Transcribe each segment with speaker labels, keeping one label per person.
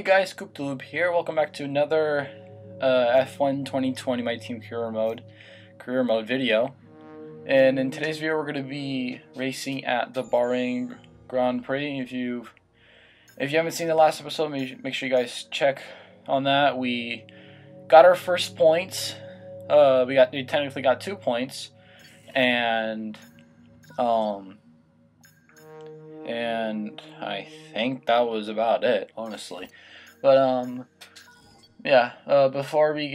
Speaker 1: Hey guys, Kooptaloop here. Welcome back to another F1 2020 My Team Career Mode video. And in today's video, we're going to be racing at the Bahrain Grand Prix. If you haven't seen the last episode, make sure you guys check on that. We got our first points. We technically got 2 points, and I think that was about it, honestly. But yeah. Before we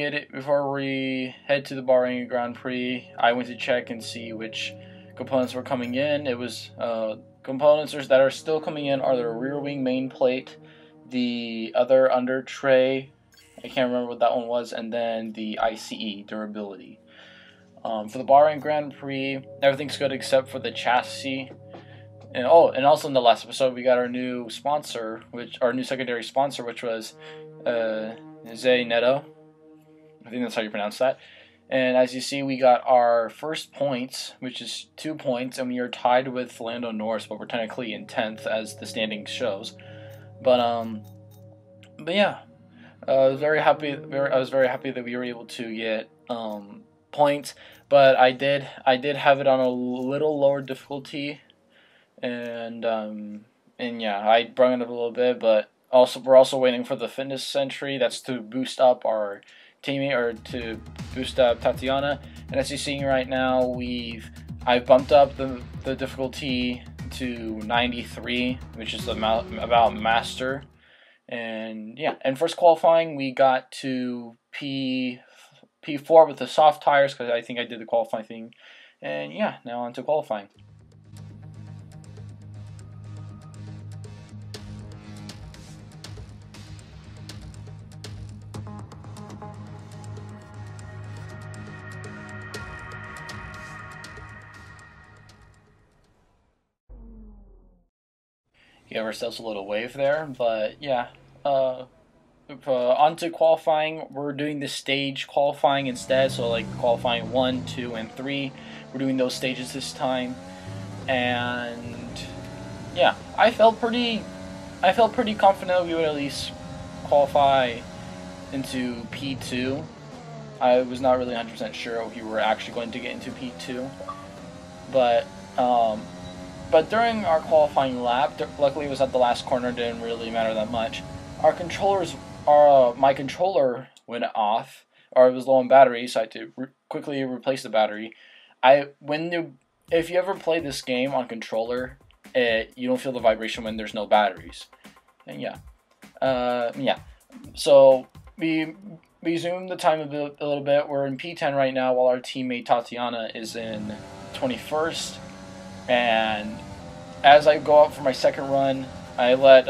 Speaker 1: head to the Bahrain Grand Prix, I went to check and see which components were coming in. It was components that are still coming in are the rear wing main plate, the other under tray, I can't remember what that one was, and then the ICE durability. For the Bahrain Grand Prix, everything's good except for the chassis. And also in the last episode, we got our new sponsor, our new secondary sponsor, which was Zay Neto. I think that's how you pronounce that. And as you see, we got our first points, which is 2 points, and we are tied with Lando Norris, but we're technically in 10th as the standings shows. But yeah, I was very happy that we were able to get points, but I did have it on a little lower difficulty. And yeah, I brought it up a little bit, but we're also waiting for the fitness century. That's to boost up our teammate, or to boost up Tatiana. And as you're seeing right now, I've bumped up the difficulty to 93, which is about master. And yeah, and first qualifying, we got to P4 with the soft tires, because I think I did the qualifying thing. And yeah, now on to qualifying. Give ourselves a little wave there, but yeah. On to qualifying. We're doing the stage qualifying instead, so like qualifying 1, 2, and 3. We're doing those stages this time, and yeah, I felt pretty confident we would at least qualify into P2. I was not really 100% sure if we were actually going to get into P2, but during our qualifying lap, luckily it was at the last corner, didn't really matter that much. My controller went off, or it was low on battery, so I had to quickly replace the battery. If you ever play this game on controller, you don't feel the vibration when there's no batteries. And yeah, So we zoomed the time a little bit. We're in P10 right now, while our teammate Tatiana is in 21st. And as I go out for my second run, I let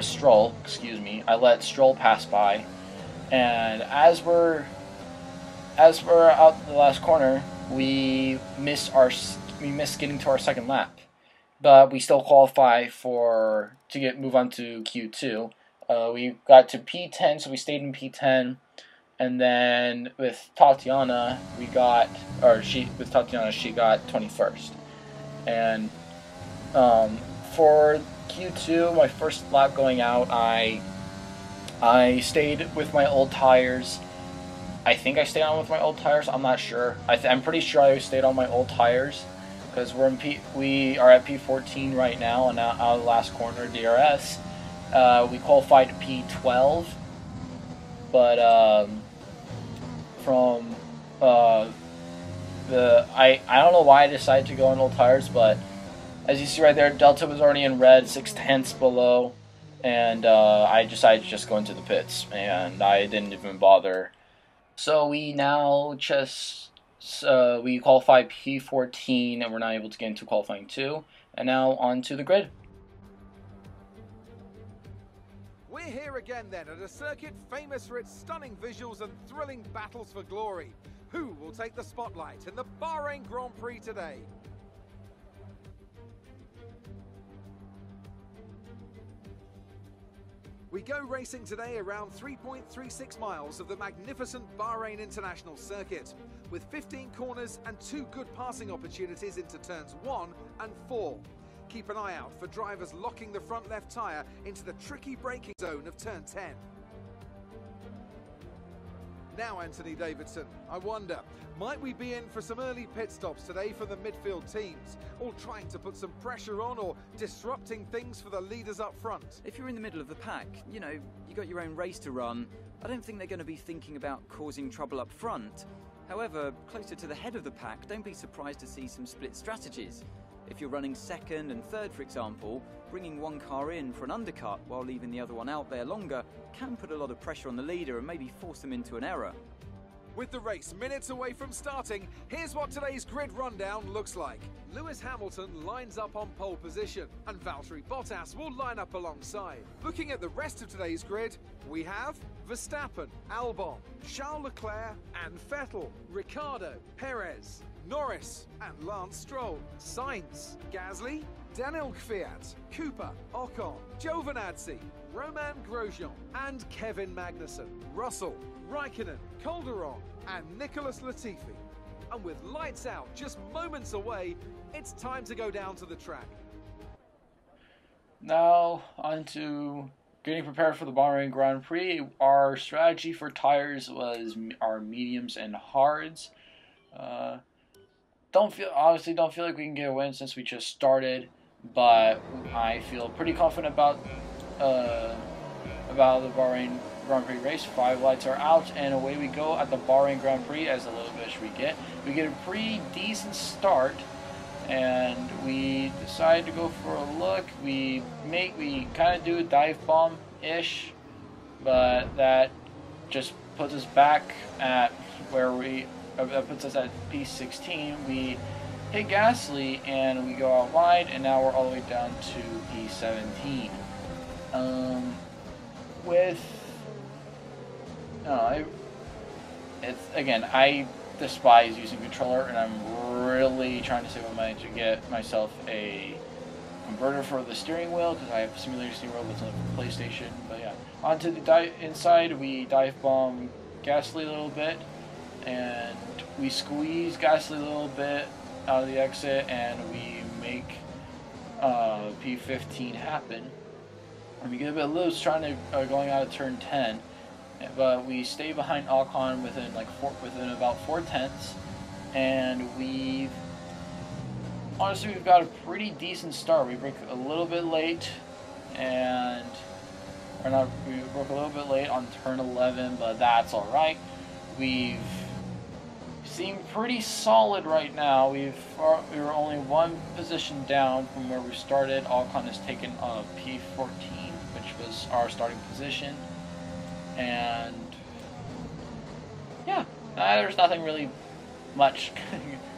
Speaker 1: Stroll, excuse me. I let Stroll pass by, and as we're out the last corner, we miss getting to our second lap, but we still qualify to move on to Q2. We got to P10, so we stayed in P10. And then with Tatiana, she got 21st. And for Q2, my first lap going out, I stayed with my old tires. I think I stayed on with my old tires. I'm not sure. I'm pretty sure I stayed on my old tires, because we are at P14 right now, and out of the last corner, DRS. We qualified P12, but I don't know why I decided to go on old tires, but as you see right there, Delta was already in red, 6/10 below, and I decided to just go into the pits, and I didn't even bother. So we now we qualify P14, and we're not able to get into qualifying 2, and now on to the grid.
Speaker 2: We're here again then, at a circuit famous for its stunning visuals and thrilling battles for glory. Who will take the spotlight in the Bahrain Grand Prix today? We go racing today around 3.36 miles of the magnificent Bahrain International Circuit, with 15 corners and 2 good passing opportunities into turns 1 and 4. Keep an eye out for drivers locking the front left tyre into the tricky braking zone of turn 10. Now, Anthony Davidson, I wonder, might we be in for some early pit stops today for the midfield teams, all trying to put some pressure on or disrupting things for the leaders up front?
Speaker 3: If you're in the middle of the pack, you know, you got your own race to run, I don't think they're going to be thinking about causing trouble up front. However, closer to the head of the pack, don't be surprised to see some split strategies. If you're running second and third, for example, bringing one car in for an undercut while leaving the other one out there longer can put a lot of pressure on the leader and maybe force them into an error.
Speaker 2: With the race minutes away from starting, here's what today's grid rundown looks like. Lewis Hamilton lines up on pole position, and Valtteri Bottas will line up alongside. Looking at the rest of today's grid, we have Verstappen, Albon, Charles Leclerc and Vettel, Ricciardo, Perez, Norris and Lance Stroll, Sainz, Gasly, Daniel Kvyat, Cooper, Ocon, Giovinazzi, Romain Grosjean and Kevin Magnussen, Russell, Raikkonen, Calderon and Nicholas Latifi. And with lights out just moments away, it's time to go down to the track.
Speaker 1: Now on to getting prepared for the Bahrain Grand Prix. Our strategy for tires was our mediums and hards. Obviously don't feel like we can get a win since we just started, but I feel pretty confident about the Bahrain Grand Prix race. 5 lights are out and away we go at the Bahrain Grand Prix. As a little bit we get. We get a pretty decent start and we decide to go for a look. We kind of do a dive bomb-ish, but that just puts us back at where that puts us at P16. We hit Gasly and we go out wide, and now we're all the way down to P17. I despise using controller, and I'm really trying to save my money to get myself a converter for the steering wheel because I have simulator steering wheel that's on the PlayStation. But yeah, onto the inside, we dive bomb Gasly a little bit, and we squeeze Gasly a little bit out of the exit, and we make P15 happen. And we get a bit loose trying to going out of turn 10, but we stay behind Ocon within about 4/10, and we've got a pretty decent start. We broke a little bit late, and we broke a little bit late on turn 11, but that's all right. We've seem pretty solid right now. We were only one position down from where we started. Ocon has taken P14, which was our starting position, and yeah, there's nothing really much.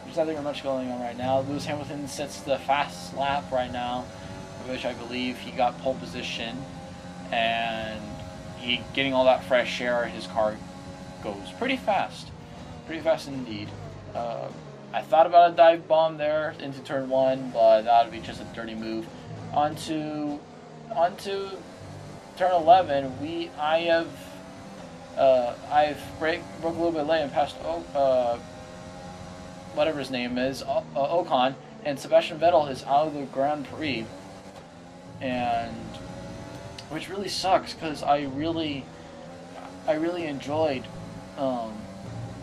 Speaker 1: There's nothing much going on right now. Lewis Hamilton sets the fast lap right now, which I believe he got pole position, and he getting all that fresh air. His car goes pretty fast indeed. I thought about a dive bomb there into turn 1, but that would be just a dirty move. Onto turn 11, I've broke a little bit late and passed whatever his name is, Ocon, and Sebastian Vettel is out of the Grand Prix, and which really sucks because I really enjoyed.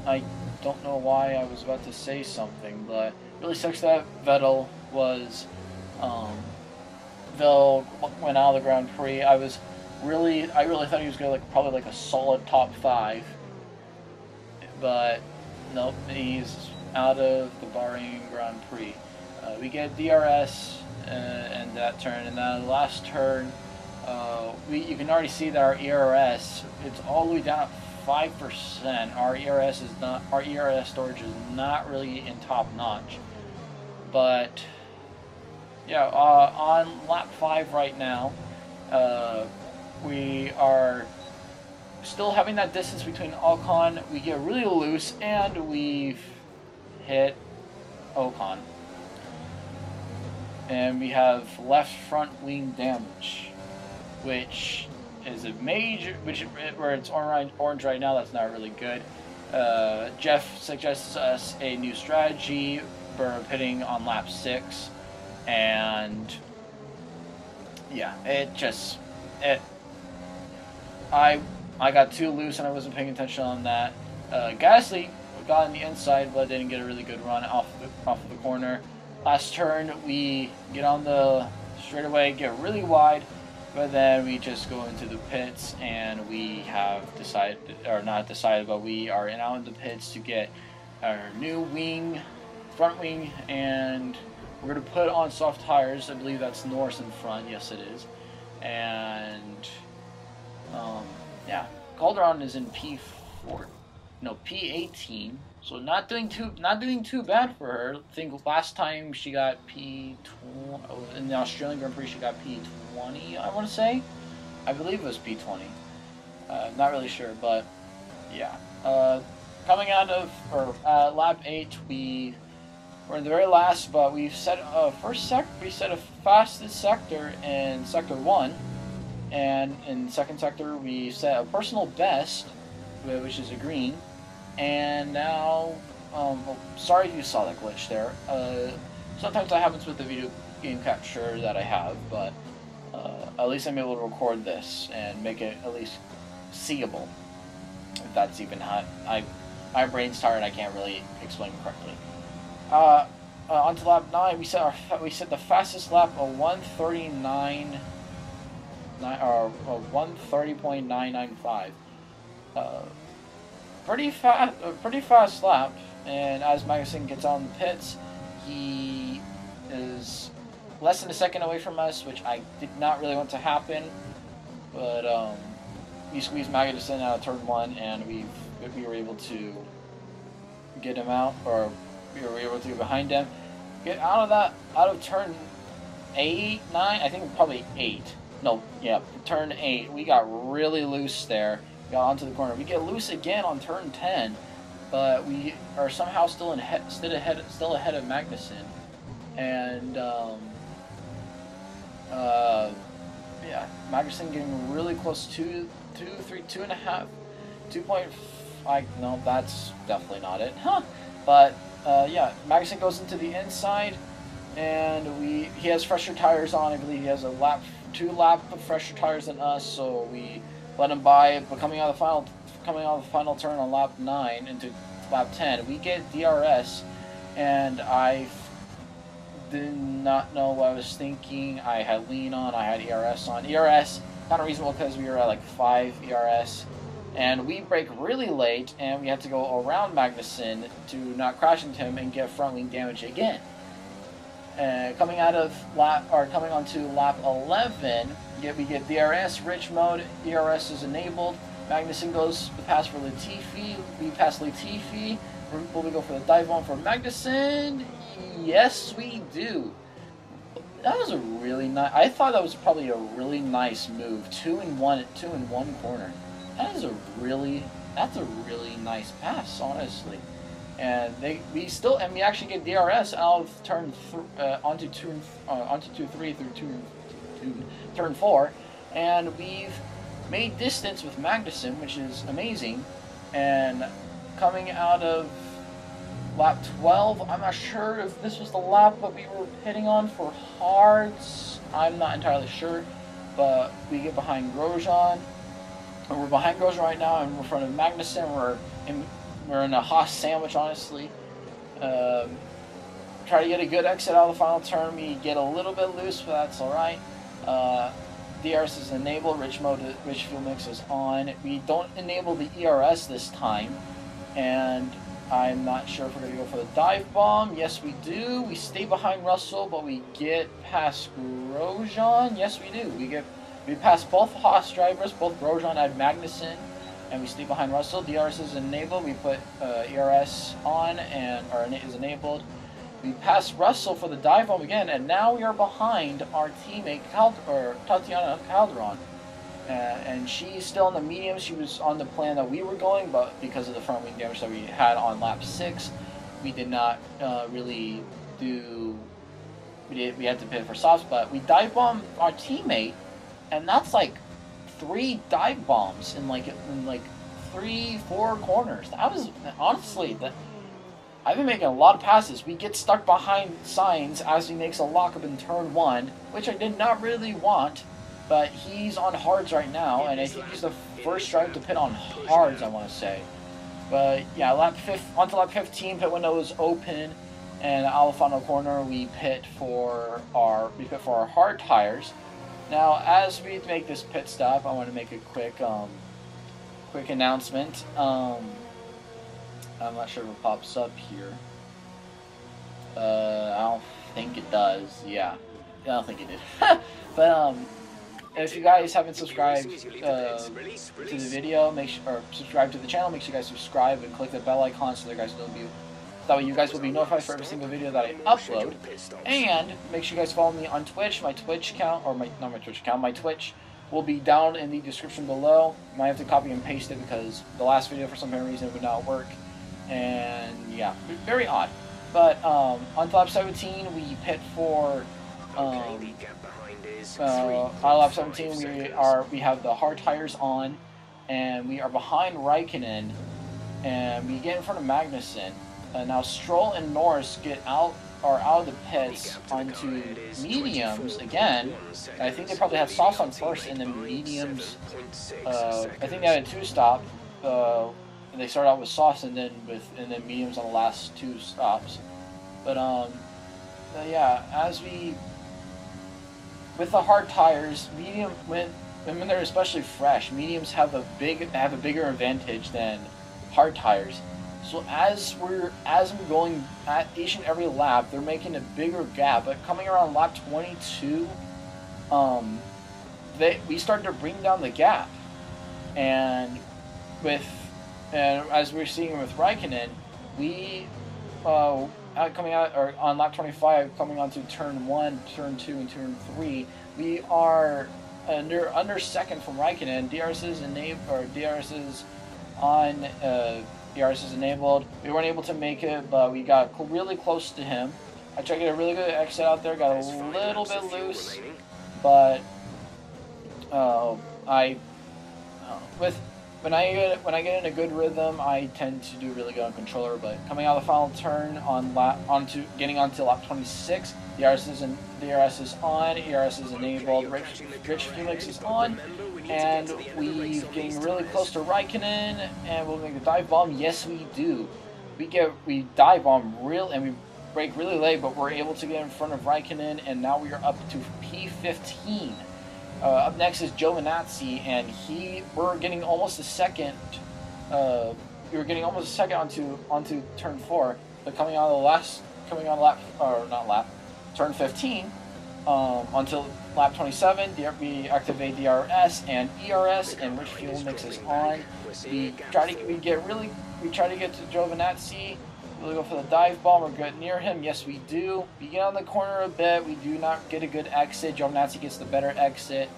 Speaker 1: I don't know why I was about to say something, but it really sucks that Vettel went out of the Grand Prix. I really thought he was going to probably a solid top 5, but nope, he's out of the Bahrain Grand Prix. We get DRS in that turn, and then the last turn, you can already see that our ERS, it's all the way down at 5%. Our ERS storage is not really in top notch, but yeah, on lap 5 right now, we are still having that distance between Ocon. We get really loose and we've hit Ocon, and we have left front wing damage, which is a major, where it's orange right now. That's not really good. Jeff suggests us a new strategy for pitting on lap 6, and yeah, I got too loose and I wasn't paying attention on that. Gasly got on the inside, but didn't get a really good run off of the corner. Last turn, we get on the straightaway, get really wide, but then we just go into the pits, and we have decided, or not decided, but we are out in the pits to get our new wing, front wing, and we're going to put on soft tires. I believe that's Norris in front. Yes, it is. And yeah, Calderon is in P18. So not doing too bad for her. I think last time she got P20 in the Australian Grand Prix. She got P20. I want to say, I believe it was P20. Not really sure, but yeah. Coming out of lap 8, we were in the very last, but we set a fastest sector in sector 1, and in second sector we set a personal best, which is a green. And now, sorry if you saw that glitch there. Sometimes that happens with the video game capture that I have, but at least I'm able to record this and make it at least seeable. If that's even how my brain's tired, I can't really explain it correctly. On to lap 9, we set the fastest lap of 130.995. Pretty fast lap, and as Magnussen gets on the pits, he is less than a second away from us, which I did not really want to happen, but we squeezed Magnussen out of turn 1, and we were able to get him out, or we were able to get behind him, get out of turn 8, 9, I think probably 8, no, yeah, turn 8, we got really loose there. Got onto the corner. We get loose again on turn 10, but we are somehow still ahead of Magnussen, and yeah, Magnussen getting really close to 2.5. No, that's definitely not it, huh? But yeah, Magnussen goes into the inside, and he has fresher tires on. I believe he has 2 laps of fresher tires than us, so we let him by. But coming out of the final turn on lap 9 into lap 10, we get DRS, and I did not know what I was thinking. I had lean on, I had ERS on. ERS kind of reasonable because we were at like 5 ERS, and we brake really late, and we had to go around Magnussen to not crash into him and get front wing damage again. Coming onto lap 11, we get DRS, rich mode, ERS is enabled. Magnussen goes past for Latifi, we pass Latifi. Will we go for the dive bomb for Magnussen? Yes, we do. That was a really nice. I thought that was probably a really nice move. 2 in 1 corner. That's a really nice pass, honestly. And we actually get DRS out of onto turn 3 through turn 4, and we've made distance with Magnussen, which is amazing. And coming out of lap 12, I'm not sure if this was the lap that we were hitting on for hards. I'm not entirely sure, but we get behind Grosjean. We're behind Grosjean right now, and we're in front of Magnussen. We're in a Haas sandwich, honestly. Try to get a good exit out of the final turn. We get a little bit loose, but that's alright. DRS is enabled, rich fuel mix is on. We don't enable the ERS this time, and I'm not sure if we're going to go for the dive bomb. Yes, we do. We stay behind Russell, but we get past Grosjean. Yes, we do. We pass both Haas drivers, both Grosjean and Magnussen, and we stay behind Russell. DRS is enabled. We put ERS on, or is enabled. We pass Russell for the dive bomb again, and now we are behind our teammate Tatiana Calderon. And she's still in the mediums. She was on the plan that we were going, but because of the front wing damage that we had on lap 6, we did not really do. We had to pit for softs, but we dive bombed our teammate, and that's like 3 dive bombs in like 3-4 corners. That was honestly I've been making a lot of passes. We get stuck behind Sainz as he makes a lockup in turn 1, which I did not really want, but he's on hards right now, and I think he's the first driver to pit on hards, I want to say. But yeah, onto lap 15, pit window is open, and out of the final corner, we pit for our hard tires. Now, as we make this pit stop, I want to make a quick announcement. I'm not sure if it pops up here. I don't think it does. Yeah, I don't think it did. But if you guys haven't subscribed to the video, or subscribe to the channel, make sure you guys subscribe and click the bell icon so that way you guys will be notified for every single video that I upload. And make sure you guys follow me on Twitch. My Twitch account, my Twitch will be down in the description below. You might have to copy and paste it because the last video for some reason would not work. And yeah, very odd. But on lap 17, we pit for on lap 17 we have the hard tires on, and we are behind Raikkonen, and we get in front of Magnussen. Now Stroll and Norris are out of the pits onto mediums again. I think they probably had softs on first, and then mediums. I think they had a 2-stop. They started out with softs and then mediums on the last 2 stops. But yeah, with the hard tires, when they're especially fresh, mediums have a bigger advantage than hard tires. So as I'm going at each and every lap, they're making a bigger gap. But coming around lap 22, we started to bring down the gap, and as we're seeing with Raikkonen, we on lap 25, coming onto turn 1, turn 2, and turn 3, we are under second from Raikkonen. DRS is on. DRS is enabled. We weren't able to make it, but we got really close to him. I tried to get a really good exit out there, got a little bit loose, but when I get in a good rhythm, I tend to do really good on controller. But coming out of the final turn getting onto lap 26, DRS is on, ERS is enabled, Rich Felix is on, and we're getting really close to Raikkonen, and we'll make the dive bomb. Yes, we do. We dive bomb and we brake really late, but we're able to get in front of Raikkonen, and now we are up to P15. Up next is Giovinazzi, and we're getting almost a second. We were getting almost a second onto turn 4, but coming on turn 15, until lap 27, we activate DRS and ERS, and Rich Fuel Mix is on. We try to get to Giovinazzi. We'll go for the dive bomb. We're good near him. Yes, we do. We get on the corner a bit. We do not get a good exit. Giovinazzi gets the better exit,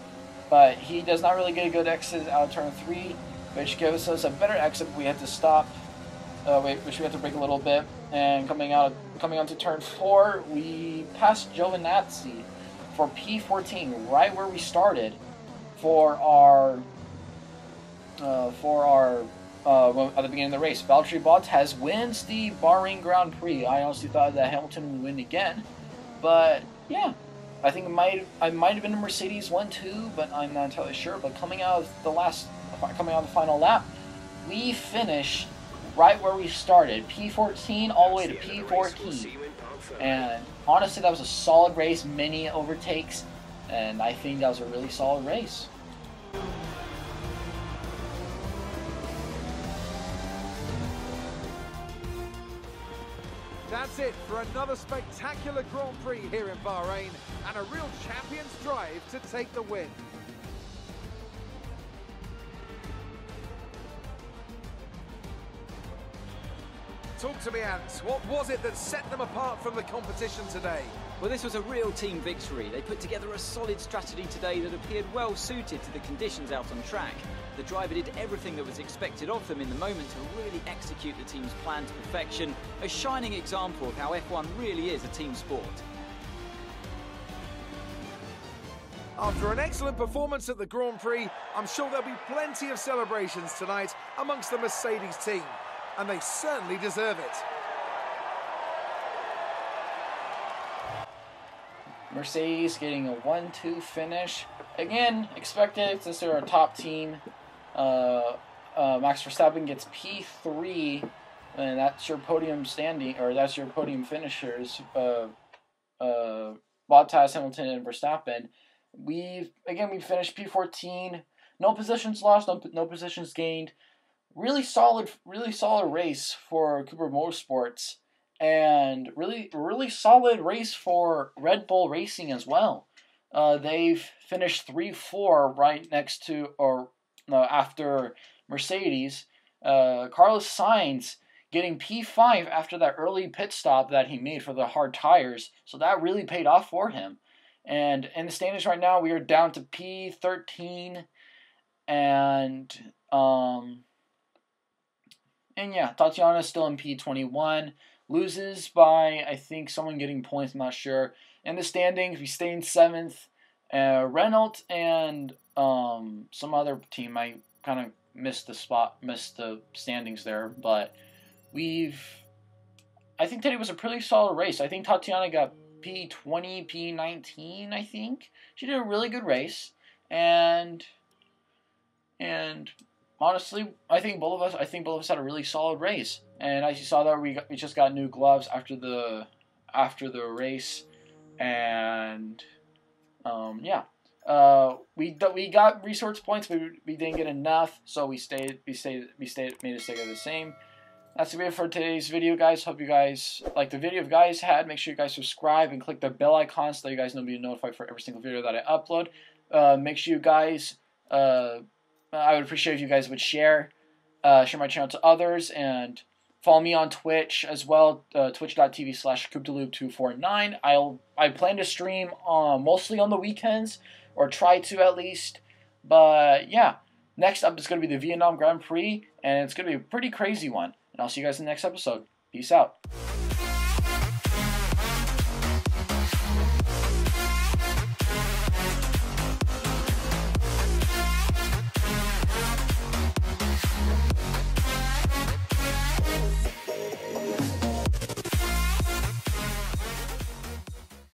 Speaker 1: but he does not really get a good exit out of turn 3, which gives us a better exit. We had to stop. Which we have to brake a little bit. And coming onto turn 4, we passed Giovinazzi for P14, right where we started for our at the beginning of the race. Valtteri Bottas wins the Bahrain Grand Prix. I honestly thought that Hamilton would win again, but yeah, I think I might have been a Mercedes 1-2, but I'm not entirely sure. But coming out of the final lap, we finished right where we started, P14 all the way to P14. And honestly, that was a solid race, many overtakes, and I think that was a really solid race.
Speaker 2: That's it for another spectacular Grand Prix here in Bahrain, and a real champion's drive to take the win. Talk to me, Ant. What was it that set them apart from the competition today?
Speaker 3: Well, this was a real team victory. They put together a solid strategy today that appeared well suited to the conditions out on track. The driver did everything that was expected of them in the moment to really execute the team's plan to perfection, a shining example of how F1 really is a team sport.
Speaker 2: After an excellent performance at the Grand Prix, I'm sure there'll be plenty of celebrations tonight amongst the Mercedes team, and they certainly deserve it.
Speaker 1: Mercedes getting a 1-2 finish. Again, expected since they're a top team. Max Verstappen gets P3, and that's your podium standing, or that's your podium finishers. Bottas, Hamilton, and Verstappen. We finished P14. No positions lost, no positions gained. Really solid race for Cooper Motorsports, and really solid race for Red Bull Racing as well. They've finished 3-4 right next to after Mercedes. Carlos Sainz getting P5 after that early pit stop that he made for the hard tires, so that really paid off for him. And in the standings right now, we are down to P13, and yeah, Tatiana's still in P21. Loses by, I think, someone getting points, I'm not sure. In the standings, we stay in 7th. Renault and some other team, I kind of missed the standings there, but I think today was a pretty solid race. I think Tatiana got P20, P19, I think. She did a really good race, and honestly, I think both of us had a really solid race. And as you saw there, we just got new gloves after the race, and yeah. We got resource points, but we didn't get enough, so we made it stay the same. That's it for today's video, guys. Hope you guys like the video. If you guys had, make sure you guys subscribe and click the bell icon so that you guys know be notified for every single video that I upload. Make sure you guys, I would appreciate if you guys would share my channel to others, and follow me on Twitch as well, twitch.tv/CoopDeLube249. I plan to stream mostly on the weekends, or try to at least. But yeah, next up is going to be the Vietnam Grand Prix, and it's going to be a pretty crazy one. And I'll see you guys in the next episode. Peace out.